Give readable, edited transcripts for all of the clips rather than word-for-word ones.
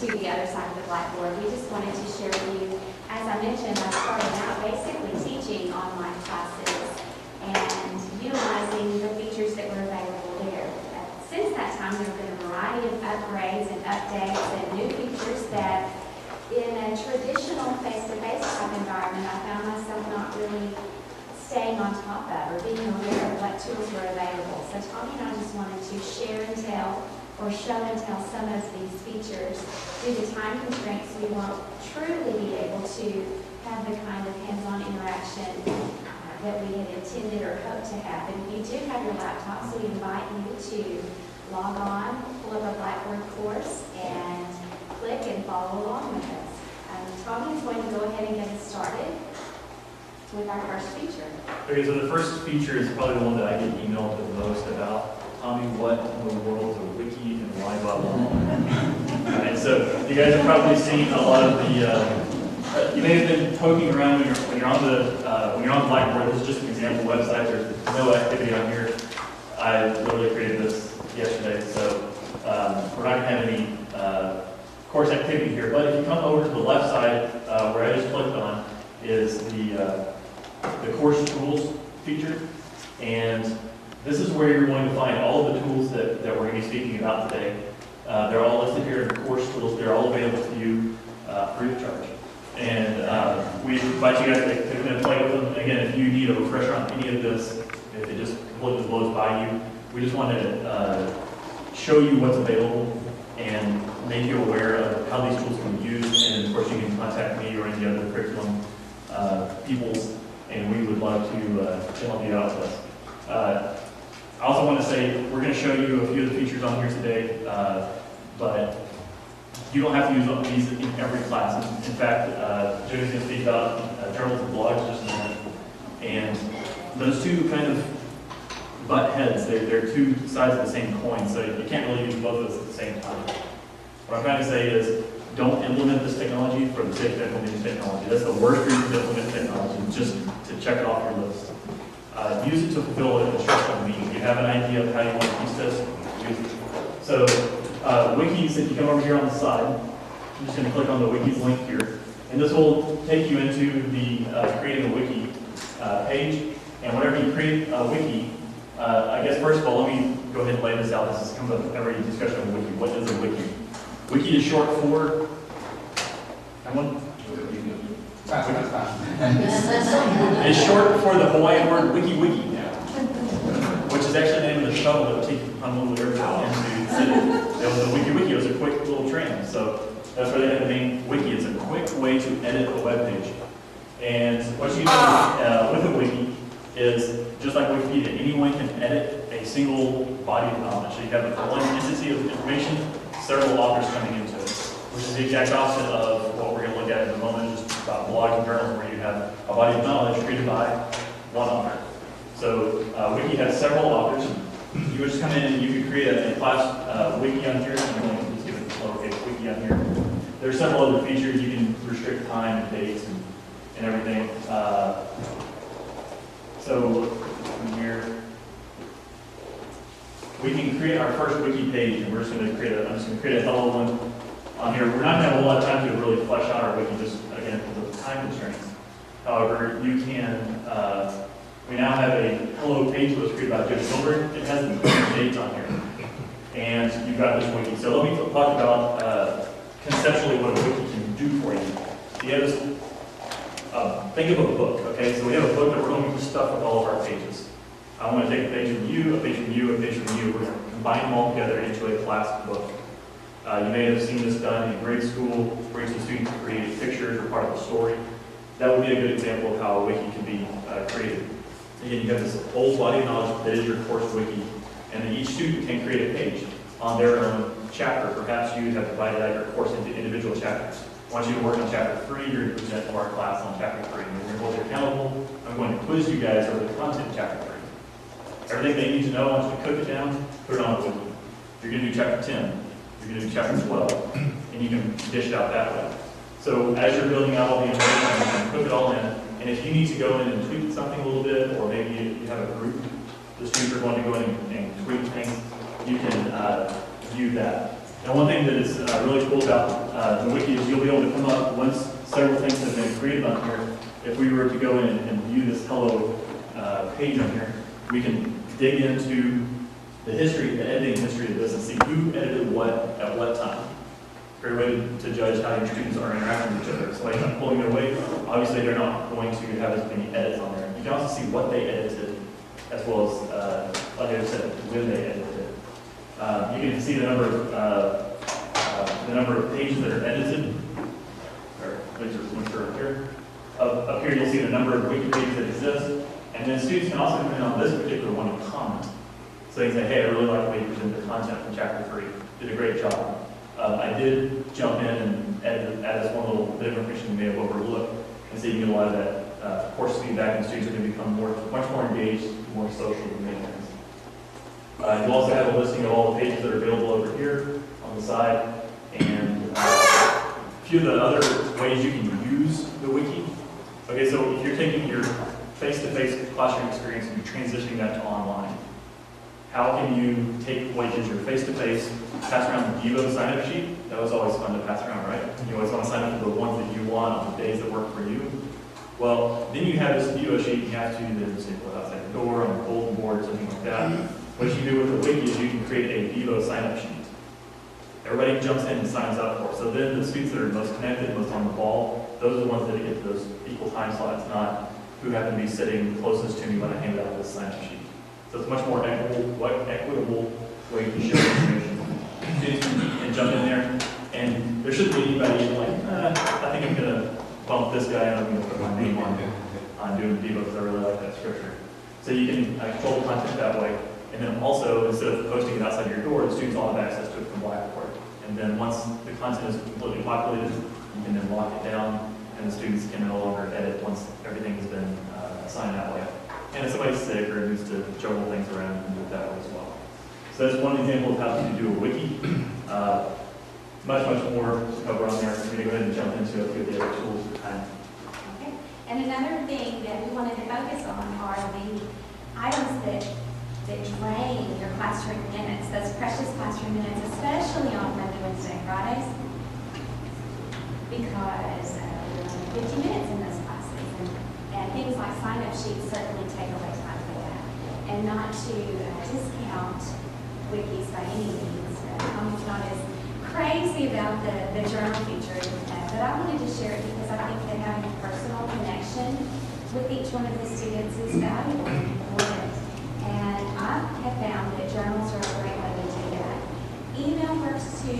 to the other side of the Blackboard. We just wanted to share with you, as I mentioned, I started out basically teaching online classes and utilizing the features that were available there. Since that time, there have been a variety of upgrades and updates and new features that in a traditional face-to-face type environment, I found myself not really staying on top of or being aware of what tools were available. So Tommy and I just wanted to share and tell or show and tell some of these features. Due to time constraints, we won't truly be able to have the kind of hands-on interaction that we had intended or hoped to have. And if you do have your laptops, we invite you to log on, pull up a Blackboard course, and click and follow along with us. Tommy is going to go ahead and get us started with our first feature. Okay, so the first feature is probably the one that I get emailed the most about. Tommy, what in the world is a wiki and why blah blah blah? Alright, so you guys have probably seen a lot of the. You may have been poking around when you're on Blackboard. This is just an example website. There's no activity on here. I literally created this yesterday, so we're not going to have any course activity here. But if you come over to the left side, where I just clicked on, is the course tools feature, and this is where you're going to find all of the tools that we're going to be speaking about today. They're all listed here in the course tools. They're all available to you free of charge. And we invite you guys to come in and play with them. Again, if you need a refresher on any of this, if it just completely blows by you, we just wanted to show you what's available and make you aware of how these tools can be used. And of course, you can contact me or any other curriculum peoples, and we would love to help you out with this. I also want to say we're going to show you a few of the features on here today, but you don't have to use these in every class. In fact, Jodie's going to speak about journals and blogs just in a minute. And those two kind of butt heads, they're two sides of the same coin, so you can't really use both of those at the same time. What I'm trying to say is, don't implement this technology for the sake of implementing technology. That's the worst reason to implement technology, just to check it off your list. Use it to fulfill an instructional need. If you have an idea of how you want to use this, use it. So, wikis, if you come over here on the side, I'm just going to click on the wikis link here, and this will take you into the creating a wiki page. And whenever you create a wiki, I guess first of all, let me go ahead and lay this out. This comes up in every discussion of wiki. What is a wiki? Wiki is short for, it's short for the Hawaiian word wiki, which is actually the name of the shuttle that would take Honolulu Airport into the city. It was a wiki. It was a quick little tram. So that's where they had the name wiki. It's a quick way to edit a web page. And what you do with a wiki is, just like Wikipedia, anyone can edit a single body of knowledge. So you have one entity of information, several authors coming into it, which is the exact opposite of what we're going to look at in a moment, just about blogs and journals, where you have a body of knowledge created by one author. So Wiki has several authors. You would just come in and you could create a class wiki on here. I'm going to just give it a lowercase wiki on here. There are several other features. You can restrict time and dates and everything. So from here, we can create our first wiki page, and we're just going to create I'm just going to create a hello one on here. We're not going to have a whole lot of time to really flesh out our wiki, just again because of time constraints. However, you can. We now have a hello page that was created by Jodie Hilburn. It has the dates on here, and you've got this wiki. So let me talk about conceptually what a wiki can do for you. You have this. Think of a book. Okay, so we have a book that we're going to stuff with all of our pages. I want to take a page from you, a page from you, a page from you. We're going to combine them all together into a class book. You may have seen this done in grade school, where the students create pictures or part of a story. That would be a good example of how a wiki can be created. Again, you have this whole body of knowledge that is your course wiki, and then each student can create a page on their own chapter. Perhaps you have divided out your course into individual chapters. I want you to work on chapter 3, you're going to present to our class on chapter 3. We're going to hold you accountable. I'm going to quiz you guys over the content of chapter 3. Everything they need to know, I want you to cook it down, put it on a wiki. You're going to do chapter 10, you're going to do chapter 12, and you can dish it out that way. So as you're building out all the information, you can cook it all in, and if you need to go in and tweak something a little bit, or maybe you have a group, the students are going to go in and tweak things, you can view that. And one thing that is really cool about the wiki is you'll be able to come up once several things have been created on here. If we were to go in and view this hello page on here, we can dig into the history, the editing history of this, and see who edited what at what time. Great way to judge how your students are interacting with each other. So like I'm pulling their weight, obviously they're not going to have as many edits on there. You can also see what they edited, as well as, like I said, when they edited it. You can see the number of pages that are edited, or these are here. Up here you'll see the number of wiki pages that exist, and then students can also come in on this particular one and comment. So they can say, hey, I really like the way you presented the content from chapter 3. Did a great job. I did jump in and add this one little bit of information you may have overlooked, and so you can get a lot of that course feedback, and students are going to become much more engaged, more social than many things. You also have a listing of all the pages that are available over here on the side, and a few of the other ways you can use the wiki. Okay, so if you're taking your face-to-face classroom experience and you're transitioning that to online, how can you take what is your face-to-face, pass around the Devo sign-up sheet? That was always fun to pass around, right? You always want to sign up for the ones that you want on the days that work for you. Well, then you have this Devo sheet, you have to then say put outside the door, on a bulletin board, or something like that. What you do with the wiki is you can create a Devo sign-up sheet. Everybody jumps in and signs up for it. So then the students that are most connected, most on the ball, those are the ones that get those equal time slots, not who happen to be sitting closest to me when I hand out this sign-up sheet. So it's a much more equitable way to share information. Students can jump in there, and there shouldn't be anybody like, I think I'm going to bump this guy and I'm going to put my name on doing Devo because I really like that scripture. So you can control the content that way. And then also, instead of posting it outside your door, the students all have access to it from Blackboard. And then once the content is completely populated, you can then lock it down, and the students can no longer edit once everything has been assigned that way. And if somebody's sick or needs to juggle things around, you can do it that way as well. So that's one example of how to do a wiki. Much more to cover on there. We're going to go ahead and jump into a few of the other tools for time. Okay. And another thing that we wanted to focus on are the items that drain your classroom minutes, those precious classroom minutes, especially on Monday, Wednesday, and Fridays, because we're only 50 minutes in those classes, and things like sign-up sheets certainly take away time for that. And not to discount wikis by any means. I'm not as crazy about the journal feature, but I wanted to share it because I think that having a personal connection with each one of the students is valuable and important. And I have found that journals are a great way to do that. Email works too,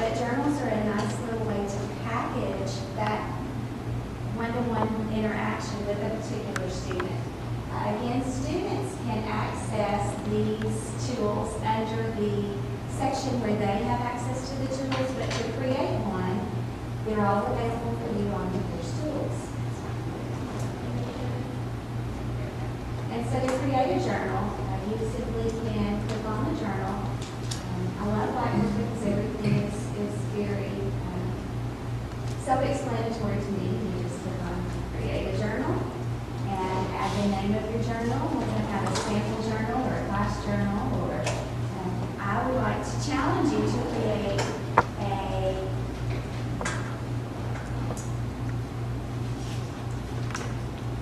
but journals are a nice little way to package that one-to-one interaction with a particular student. Again, students can access these tools under the section where they have access to the tools, but to create one, they're all available for you on your tools. And so to create a journal, you simply can click on the journal. I love Blackboard because everything is very self-explanatory to me. You just click on create a journal and add the name of your journal. We're going to have a sample journal or a class journal, or I would like to challenge you to create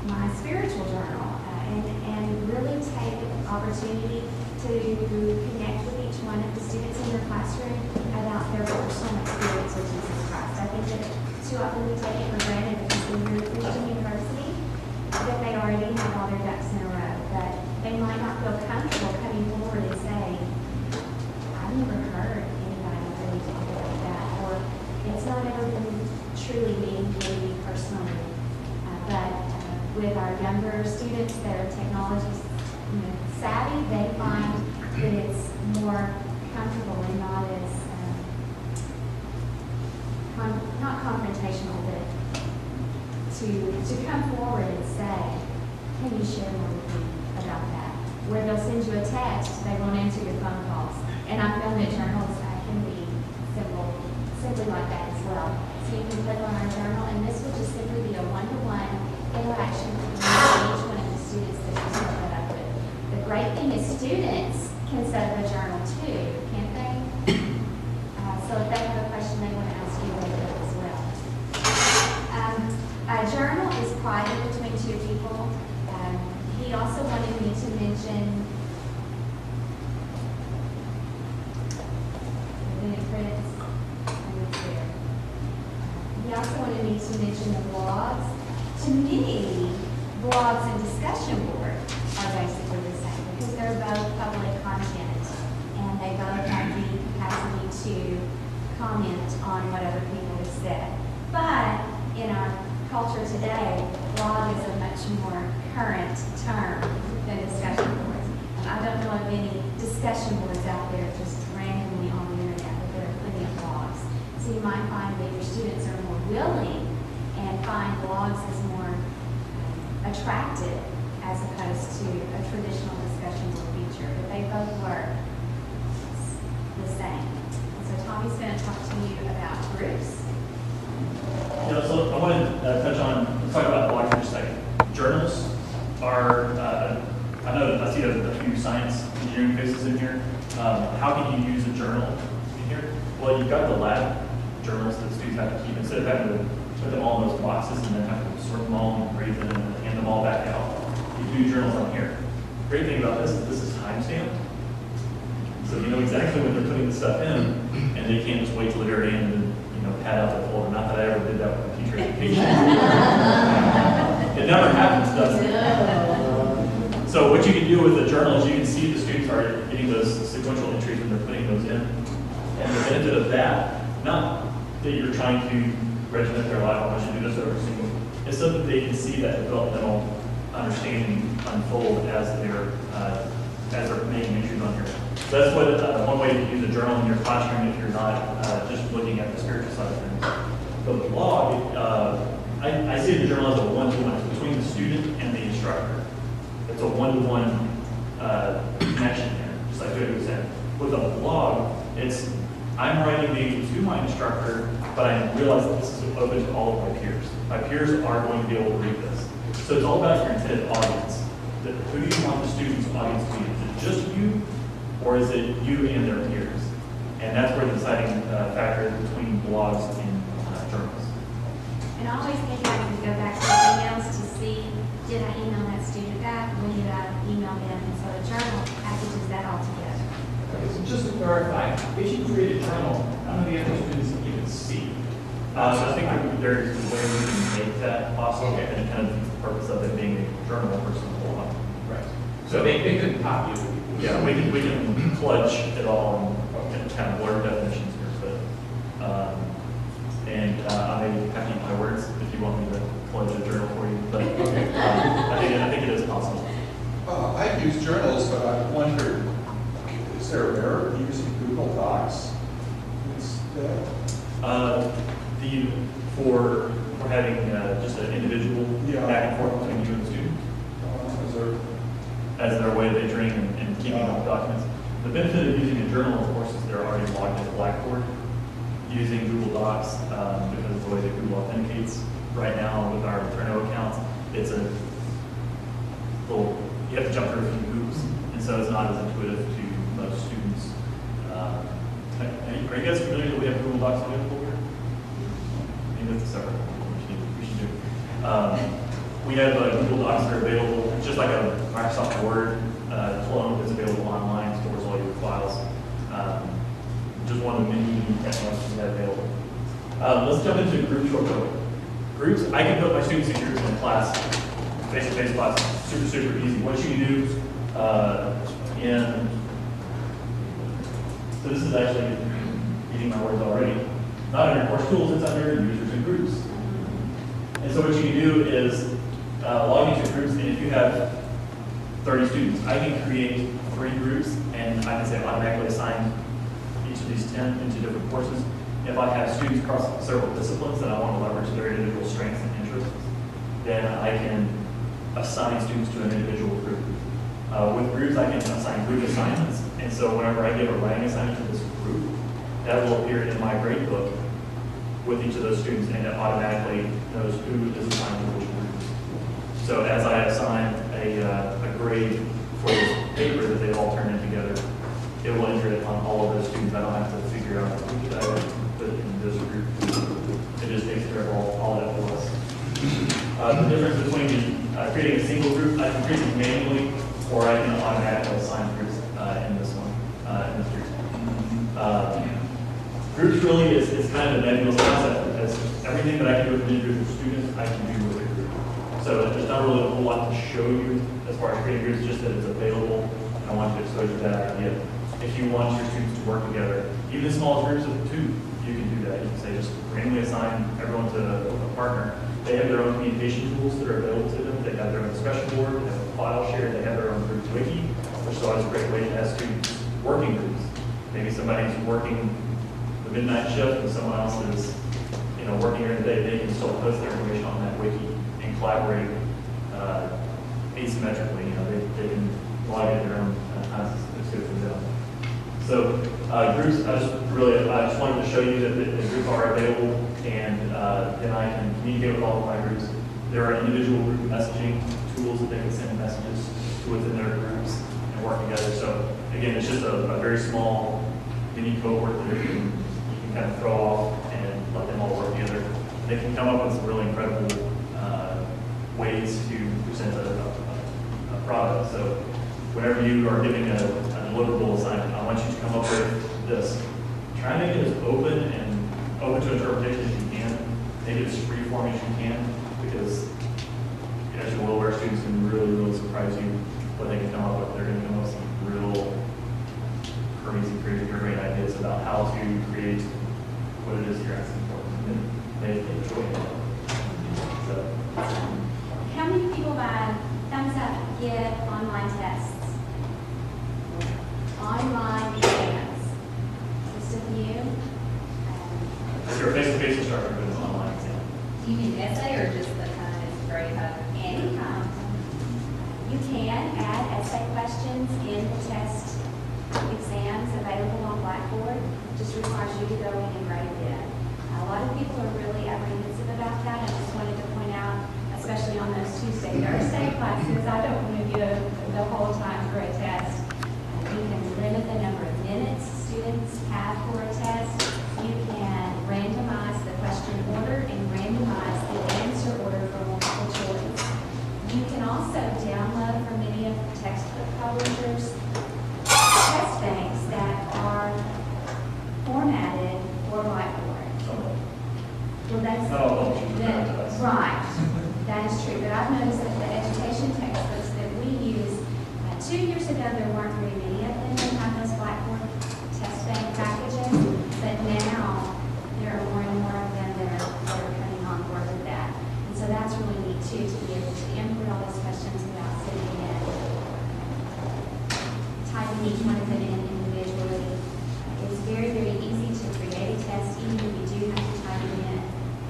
my spiritual journal. And really take the opportunity to connect with each one of the students in your classroom about their personal experience with Jesus Christ. I think that too often we take it for granted because when you're a Christian university, that they already have all their ducks in a row, but they might not feel comfortable coming forward and saying, I've never heard anybody really talk like that, or it's not ever been truly meaningful to me personally. But with our younger students that are technology savvy, they find that it's more comfortable and not as not confrontational, but to come forward and say, can you share more with me about that? Where they'll send you a text, they won't answer your phone calls. And I found that journals can be simply like that as well. So you can click on our journal, and this will just simply be a one-to-one interaction with each one of the students that you set that up with. The great thing is students can set up a journal too, can't they? so if they have a question they want to ask you, they will as well. A journal is private between two people. He also wanted me to mention he also wanted me to mention the blogs. To me, blogs and discussion board are basically the same because they're both public content and they both have the capacity to comment on what other people have said. But in our culture today, blog is a much more current term than discussion boards. And I don't know of any discussion boards out there just randomly on the internet, but there are plenty of blogs. So you might find that your students are more willing and find blogs as more attractive as opposed to a traditional discussion board feature, but they both work the same. So Tommy's going to talk to you about groups. Yeah, so I want to touch on, let's talk about blogs for a second. Journals are, I know I see a few science engineering faces in here. How can you use a journal in here? Well, you've got the lab journals that students have to keep. Instead of having to put them all in those boxes and then have to sort them all and grade them and hand them all back out, you do journals on here. Great thing about this is time-stamped. So you know exactly when they're putting the stuff in, and they can't just wait till the very end and pad out the folder. Not that I ever did that with teacher education. It never happens, does it? So what you can do with the journal is you can see the students are getting those sequential entries when they're putting those in. And the benefit of that, not that you're trying to regiment their life, I want you to do this every single, it's so that they can see that developmental understanding unfold as they're making entries on here. So that's what one way to use a journal in your classroom if you're not just looking at the spiritual side of things. The blog, I see the journal as a one-to-one. It's between the student and the instructor. It's a one-to-one connection here, just like Jodie was saying. With a blog, I'm writing these to my instructor, but I realize that this is open to all of my peers. My peers are going to be able to read this. So it's all about your intended audience. Who do you want the student's audience to be? Is it just you, or is it you and their peers? And that's where the deciding factor is between blogs and journals. And always think I can go back to the emails to see, did I email that student back? When did I email them? And so a journal packages that all together. Okay, so just to clarify, if you create a journal, how many other students you can see? So I think there's a way we can make that possible, Okay. and kind of the purpose of it being a journal versus a blog. Right. So they couldn't copy it. Yeah, we can clutch it all and kind of blur definitions here, but I may have to eat my words if you want me to clutch a journal for you, but I think it is possible. I've used journals, but I wondered, is there a merit in using Google Docs instead? For having just an individual Yeah. back and forth between you and the student, Is there, as their way of entering and keeping up documents. The benefit of using a journal, of course, is they're already logged into Blackboard. Using Google Docs, because of the way that Google authenticates right now with our Turno accounts, it's a little, you have to jump through a few hoops, and so it's not as intuitive to most students. Are you guys familiar that we have Google Docs available here? Maybe that's a separate one we should do. We have Google Docs that are available, it's just like a Microsoft Word clone that's available online, stores all your files. Just one of the many technologies we have available. Let's jump into groups real quick. Groups, I can put my students in groups in a class, face-to-face class, super easy. What you can do so this is actually using my words already. Not under course tools, it's under users and groups. And so what you can do is log into groups, and if you have 30 students, I can create 3 groups, and I can say automatically assign each of these 10 into different courses. If I have students across several disciplines that I want to leverage their individual strengths and interests, then I can assign students to an individual group. With groups, I can assign group assignments, and so whenever I give a writing assignment to this group, that will appear in my grade book with each of those students, and it automatically knows who is assigned to which group. So as I assign a grade for this paper that they've all turned in together, it will enter it on all of those students. I don't have to figure out who did I The difference between creating a single group, I can create it manually, or I can automatically assign groups in this one, in this group. Groups really is kind of a nebulous concept because everything that I can do with an individual student, I can do with a group. So there's not really a whole lot to show you as far as creating groups, just that it's available. And I want you to expose you to that idea. If you want your students to work together, even in small groups of 2, you can do that. You can say just randomly assign everyone to a partner. They have their own communication tools that are available to them. They have their own discussion board, they have a file share, they have their own group wiki, which is always a great way to have students working groups. Maybe somebody's working the midnight shift and someone else is, working during the day. They can still post their information on that wiki and collaborate asymmetrically. They can log in their own times to do them. So groups, I just wanted to show you that the groups are available, and then I can communicate with all of my groups. There are individual group messaging tools that they can send messages to within their groups and work together. So again, it's just a very small mini cohort that you can kind of throw off and let them all work together. They can come up with some really incredible ways to present a product. So whenever you are giving a deliverable assignment, I want you to come up with this. Try and make it as open to interpretation as you can. Make it as free form as you can, because as you will, our students can really, really surprise you what they can come up with. They're going to come up with some real crazy, great ideas about how to create what it is you're asking for. And they enjoy it. So, How many people by thumbs up get online tests? Online exams. Just a few. if you're a face-to-face instructor, but it's an online exam. Do you mean essay or just the kind of straight up? Any kind. You can add essay questions in the test exams available on Blackboard. Just requires you to go in and write it in. A lot of people are really apprehensive about that. I just wanted to point out, especially on those Tuesday, Thursday classes, I don't want to give the whole time for a test. You can limit the number of minutes students have for a test. You can randomize the question order and randomize the answer order for multiple choice. You can also download from many of the textbook publishers test banks that are formatted for Blackboard. Well, that's Not all of them. right. That is true. But I've noticed that the education textbooks that we use, 2 years ago there weren't very many of them that have those Blackboard test bank packages, but now there are more and more of them that are coming on board with that. And so that's really neat too, to be able to input all those questions without sitting in, typing each one of them in individually. It's very, very easy to create a test, even if you do have to type it in.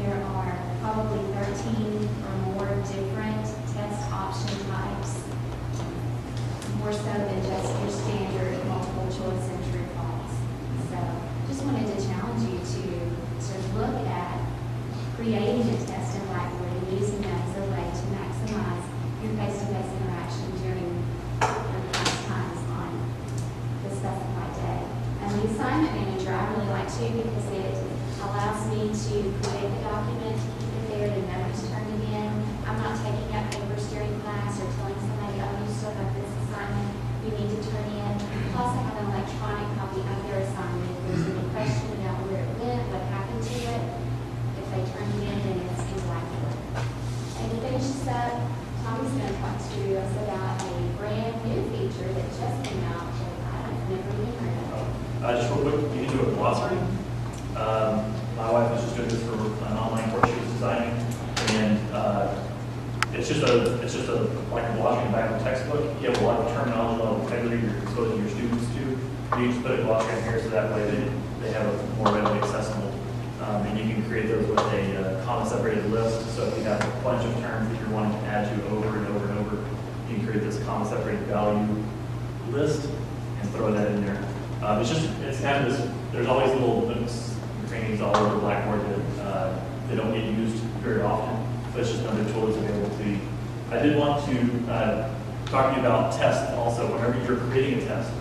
There are probably 13 or more different test option types, more so than just your standard multiple choice and true false. So just wanted to challenge you to look at creating a test in Blackboard and using that as a way to maximize your face-to-face interaction during your class times on the specified day. And the assignment manager I really like too, because it allows me to create the document, to keep it there, to know who's turned it in. I'm not taking out papers during class or telling somebody, oh, you still have this assignment you need to turn in. Plus, I have an electronic copy of their assignment. If there's any question about where it went, what happened to it, if they turn it in, then it's in Blackboard. And to finish this up, Tommy's going to talk to us about a brand new feature that just came out that I've never even heard of. Just real quick, you can do a glossary. My wife was just doing this for an online course she was designing, and it's just a like a glossary in the back of a textbook. You have a lot of terminology, a lot of vocabulary you're exposing your students to. You just put a glossary in here so that way they have a more readily accessible. And you can create those with a comma separated list. So if you have a bunch of terms that you're wanting to add to over and over and over, you can create this comma separated value list and throw that in there. It's kind of this, there's always little nooks and crannies all over Blackboard that they don't get used very often, but it's just another tool that's available to you. I did want to talk to you about tests also. Whenever you're creating a test,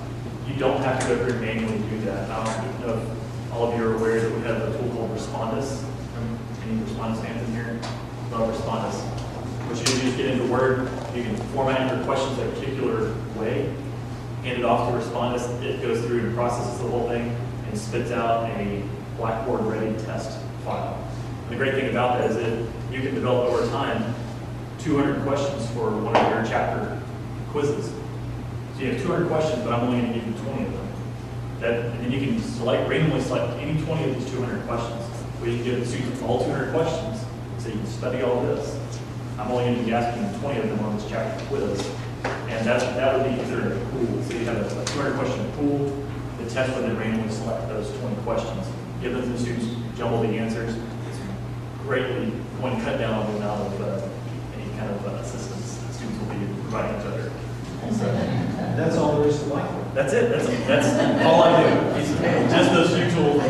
you don't have to go through and manually do that. I don't know if all of you are aware that we have a tool called Respondus. Any Respondus fans in here? Love Respondus. What you do is get into Word, you can format your questions a particular way, hand it off to respondents, it goes through and processes the whole thing, and spits out a Blackboard ready test file. And the great thing about that is that you can develop over time 200 questions for one of your chapter quizzes. So you have 200 questions, but I'm only going to give you 20 of them. And then you can randomly select any 20 of these 200 questions. Or you can give the students all 200 questions, so you can study all this. I'm only going to be asking you 20 of them on this chapter quiz. And that would be considered a pool. So you have a 200 question pool. The test would then randomly select those 20 questions. Give them to the students, jumble the answers. It's greatly going to cut down on the amount of any kind of assistance that students will be providing each other. So, That's all there is to Blackboard. that's it. That's all I do. It's just those few tools.